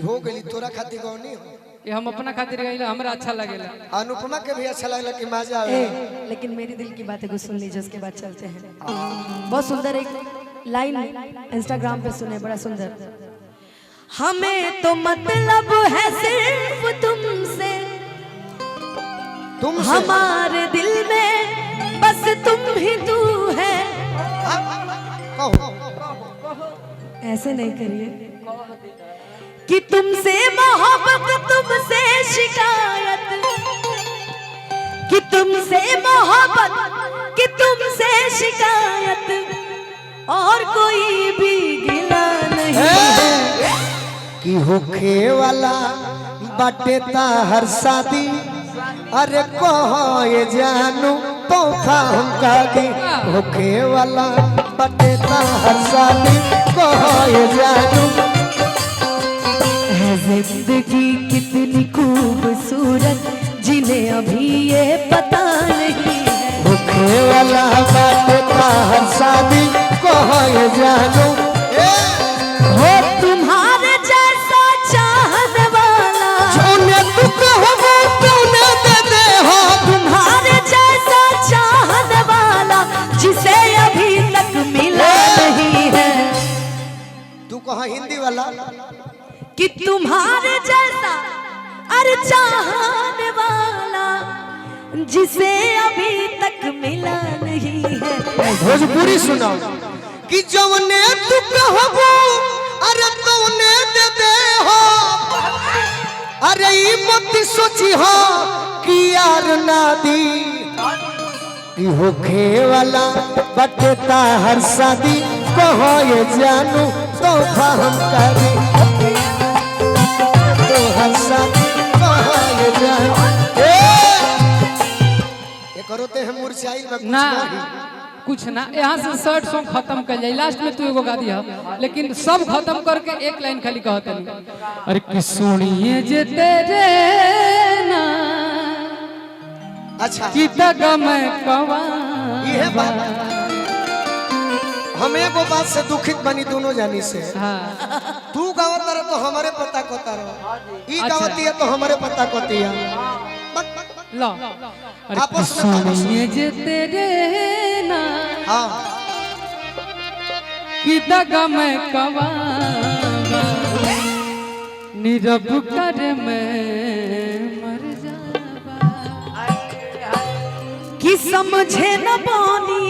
हो गई तोरा खातिर गौनी हो ये हम अपना खातिर गइला हमरा अच्छा लगेला। अनुपमा के भी अच्छा लगला कि मजा आवे। लेकिन मेरी दिल की बातें कुछ सुन लीजिए, उसके बाद चलते हैं। बहुत सुंदर एक लाइन इंस्टाग्राम पे सुने, बड़ा सुंदर। हमें तो मतलब है सिर्फ तुमसे, हमारे दिल में बस तुम ही तू है। ऐसे नहीं करिए कि तुमसे मोहब्बत तुमसे शिकायत, कि तुमसे मोहब्बत कि तुमसे शिकायत, और कोई भी गिला नहीं है। कि होखे वाला बाटे हर शादी, अरे कहो ये जानू तोहफा हमका दी। होखे वाला बाटे हर शादी, कहो ये जानू। है जिंदगी कितनी खूबसूरत, जिन्हें अभी ये पता नहीं है। होखे वाला बाटे हर शादी, कहो ये जानू। हो तुम्हारे जैसा चाहने वाला, तूने तू कहो तूने दे दे हो। तुम्हारे जैसा चाहने वाला जिसे अभी तक मिला नहीं है। तू कहा हिंदी वाला कि तुम्हारे जैसा अरे चाहने वाला जिसे अभी तक मिला नहीं है। भोजपुरी सुनाओ कि जवने तू कहबो अरे तौने दे दे हो। अरे ई मत सोची हो कि यार ना दी। कि होखे वाला बटता हर शादी, कहो ये जानू तोहफा हम करी। तो हर शादी कहो ये जानू। ये करो ते हम मुरझाई में ना कुछ ना, यहाँ से शर्ट सॉन्ग खत्म कर जाए। लास्ट में तू एगो गा दिया, लेकिन सब खत्म करके एक लाइन खाली कहते नहीं। अरे कि सुनिए जे तेरे ना अच्छा कि दगा मैं कवा। ये बात हम एगो बात से दुखित बनी दोनों जानी से। हाँ तू गावत रह तो हमारे पता कोता रहो, ई अच्छा। गावती है तो हमारे पता कोती है। लो अरे आपस में सुनिए जे तेरे ना हाँ कि दगा मैं कवा, नीरव कर मैं मर जावा। कि समझे न पानी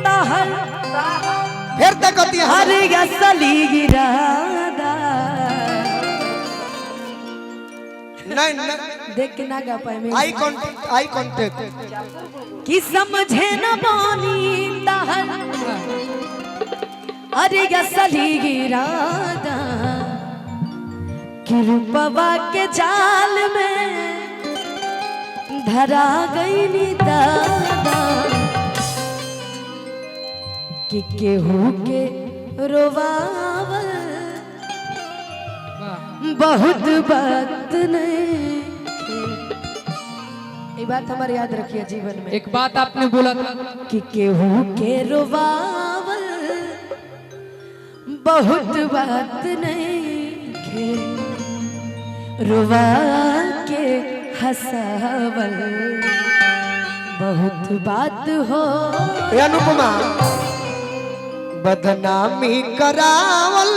तहर फिर तक कोती है। हर असली गिरादा। नहीं नहीं देख के ना गा पाए मैं। आई कांटेक्ट कि समझे न पानी तहर अरे असली गिरादा। कि रूपवा के जाल में धरा गई नी दादा। कि केहू के रोवावल बहुत बात नहीं। ये बात हमारे याद रखिए जीवन में। एक बात आपने बोला था कि केहू के रोवावल बहुत बात नहीं के, रुवा के हंसावल बहुत बात हो। अनुपमा बदनामी करावल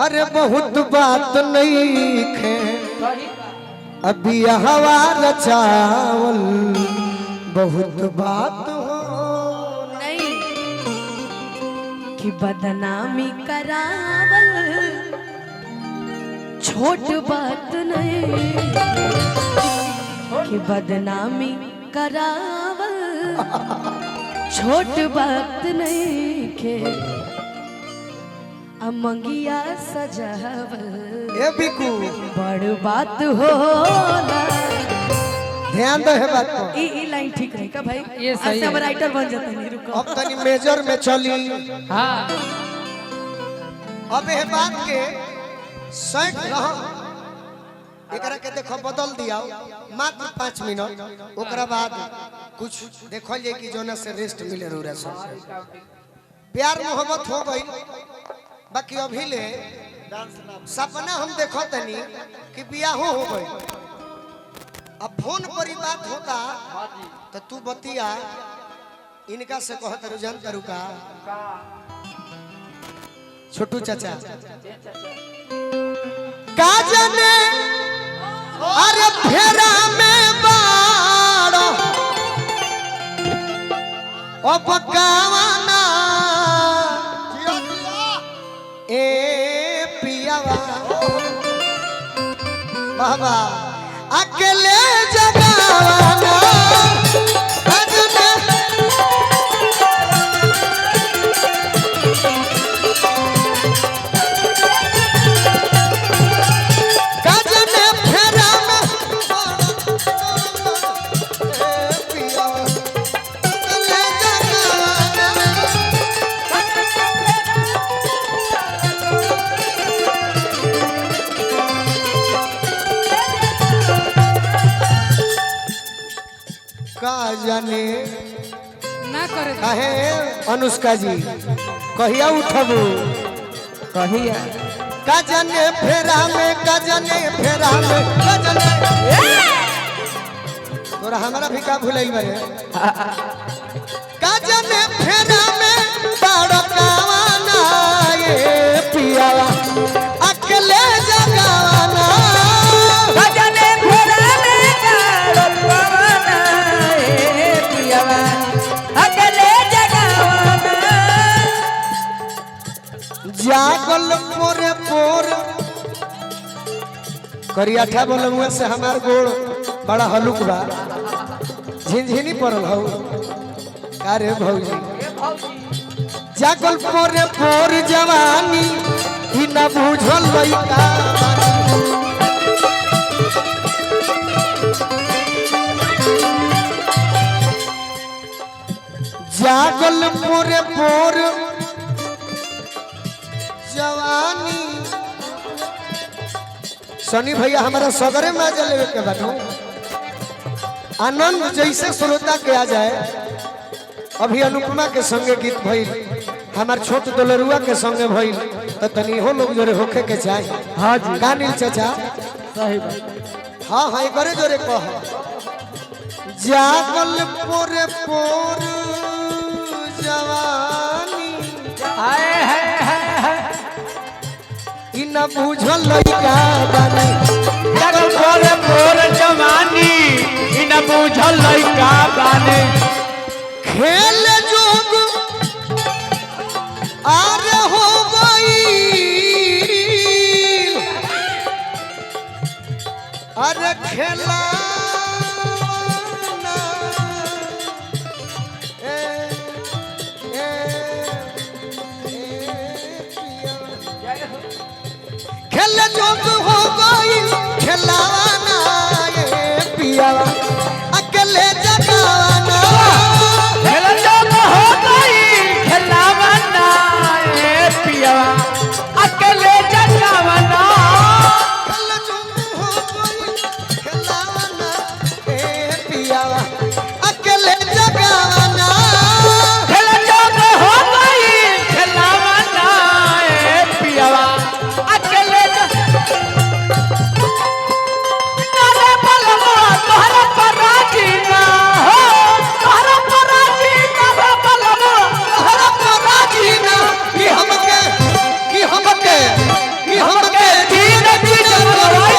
अरे बहुत बात नहीं खे। अभी हवा रचावल बहुत बात हो। नहीं कि बदनामी करावल छोट बात नहीं। कि बदनामी करावल छोट बात नहीं के, अमंगिया सजावल ए बिकू बड़ बात होला। ध्यान दे है बात को। ई लाइन ठीक रही का भाई? ये सही आज से हम है। राइटर बन जाते हैं। रुको अब तनी मेजर में चली। हाँ अब ये बात के सेट रहा एकरा के देखो बदल दिया मात्र 5 मिनट। ओकरा बाद कुछ देखल जाए कि जोना से रेस्ट मिले रोरा सब। प्यार मोहब्बत हो गई, बाकी अभी ले सपना हम देखो तनी कि बियाह हो गई। अब फोन पर ही बात होता तो तू बतिया इनका से कहत रुझान तरुका छोटू चाचा का जाने अरे फेरा में बाड़ो ओ पकावाना ए पियावा बाबा अकेले जगावाना का जाने ना करे काहे अनुष्का जी कहिया उठबू कहिया का जाने फेरा में का जाने फेरा में का जाने तोरा हमारा भी का भुलई बारे का जाने फेरा में बाड़ो कावाना ये पियावा अकेले जगावाना भजने फेरा में कालो पवना ए पियावा अकेले जगावाना जागल पोरे पोर करियाठा बोलमुआ से हमार गोड़ बड़ा हलुक बा झिनझिनी पड़ल हौ का रे भौजी जागल पोरे पोर जवानी ई न बुझल लइका जागल पोरे पोर जवानी सनी भैया हमारा सगरे मजा लेवे के बाटो आनंद जैसे श्रोता के आ जाए। अभी अनुपमा के संगे गीत भइल हमार छोट दुलरुआ के संगे भइल तो तनी हो लोग जोरे होखे के चाहे। हां जी का नील चाचा सही बात हाँ हाँ करे जोरे कह जागल पोरे पोर जवानी हाय हाय हाय ई न बुझल लइका बानी जगल पोरे पोरे जवानी इन बुझल लइका बाने खेल जोग आरे हो गई अरे खेला खेल जोग हो गई खेलावाना ये पियावा अकेले जगावाना खेल जोग हो गई खेलावना ए पियावा अकेले जगावना खेल जोग हो गई खेलावाना ये पियावा अकेले जगावाना खेल जोग हो गई खेलावना ए पियावा अकेले नारे बलवा तोहरा पराजी ना हो तोहरा पराजी ना हो बलवा हरा पराजी ना कि हमके तीन चीज मंगवाई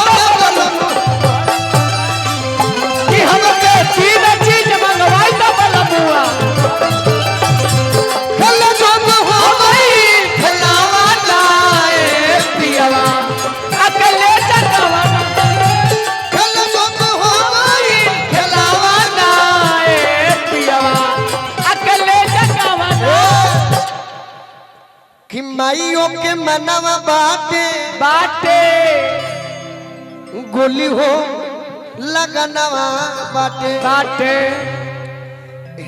कि हमके तीन चीज मंगवाई तो बलबुआ खेल जोग हो गई खेलावाना ए पियावा अकेले जगावाना खेल जोग हो गई खेलावाना ए पियावा अकेले जगावाना कि माइयों के मनवा बाटे बाटे गोली हो लगनवा बाटे बाटे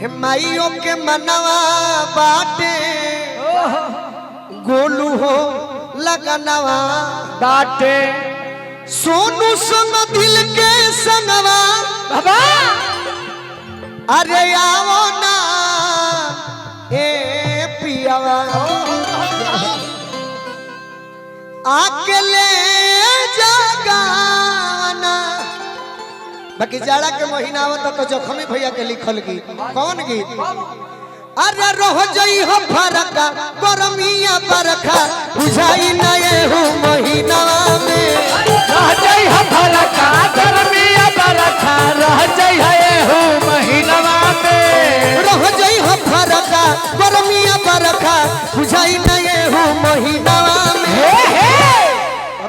हे माइयों के मनवा बाटे गोलू हो लगनवा बाटे सोनू संग दिल के संगवा बाबा अरे आओ ना ए पियावा अकेले जगाना। बाकी जाड़ा के महीना आवता तो जखमी भैया के लिखल गीत कौन गीत? अरे रह जई हो फरका गरमिया बरखा बुझाई न एहू महीना में। रह जाई हम फरका गरमिया बरखा रह जाई है एहू महीनवा में। रह जई हो फरका गरमिया बरखा बुझाई न एहू महीना में।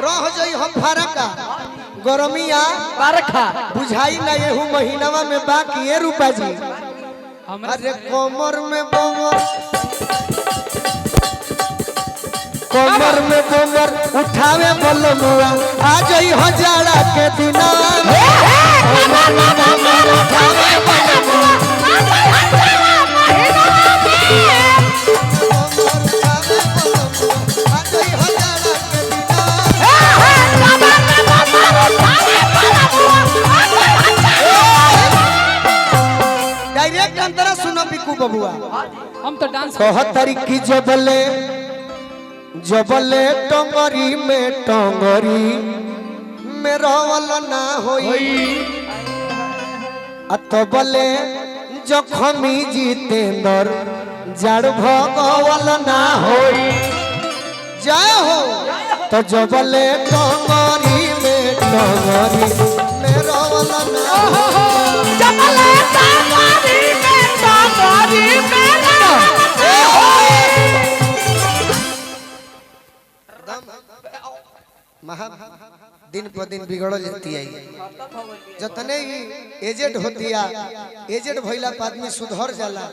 रह जई हो फरका गरमिया बरखा बुझाई न एहू महीना में। बाकी ये रूपा जी अरे कोमर में बोमर उठावे बलमुआ आ जई हो जाड़ा के दिना में। कोमर में बोमर उठावे बलमुआ आ जई हो जाड़ा के दिना में। डायरेक्ट अंतरा सुनो बिकू बबुआ हम तो डांस कहतरी की जबले टंगरी में रवल ना होई अतबले जखमी जितेंद्र जड़ भगवल ना होई। जय हो तो जबले टंगरी में रवल ना महा दिन पर दिन बिगड़ जाती है। जतने ही एजेड होती है एजेड भइला पर आदमी सुधर जाला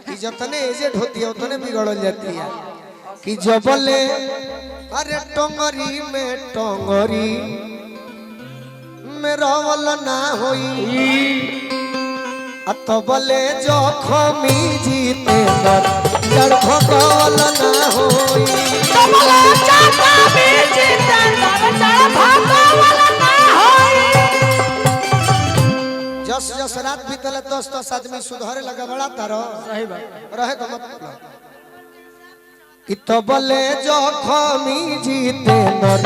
कि जतने एजेड होती है उतने बिगड़ जाती है। कि जबले अरे टंगरी में रवल ना होई अतबले जखमी जितेंद्र जड़ भगवल ना होई। जस जस रात बीतल 10 आदमी सुधरे लगा बड़ा तारो सही बात रहे तो मत कि तबले जखमी जितेंद्र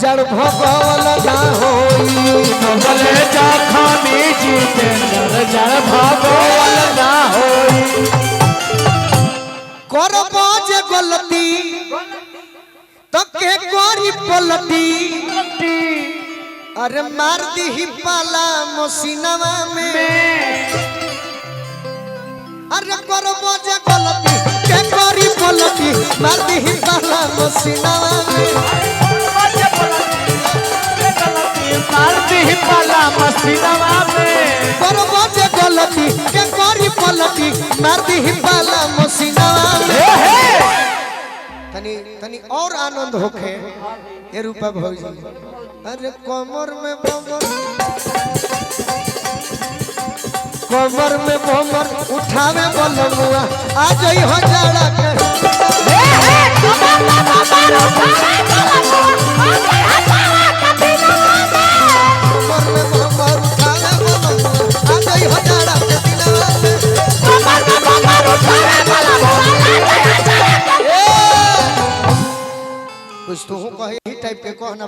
जड़ भगवल ना होई। तबले जखमी जितेंद्र जड़ भगवल ना होई। करबो जे गलती तो के करी पलटी अरे मार दी पाला मसीनवा में। अरे करबो जे गलती के करी पलटी मार दी पाला मसीनवा में। पाला मसीनवा में करबो जे गलती के करी पलटी मार दी पाला मसीनवा में। तनी और आनंद होखे ये रूपा भौजी। अरे कमर में बोमर उठावे बलमुआ आ जई हो जाड़ा के। कमर में बोमर उठावे बलमुआ आ जई हो जाड़ा के दिनवा में। कुछ तो कहे ही टाइप के कहना।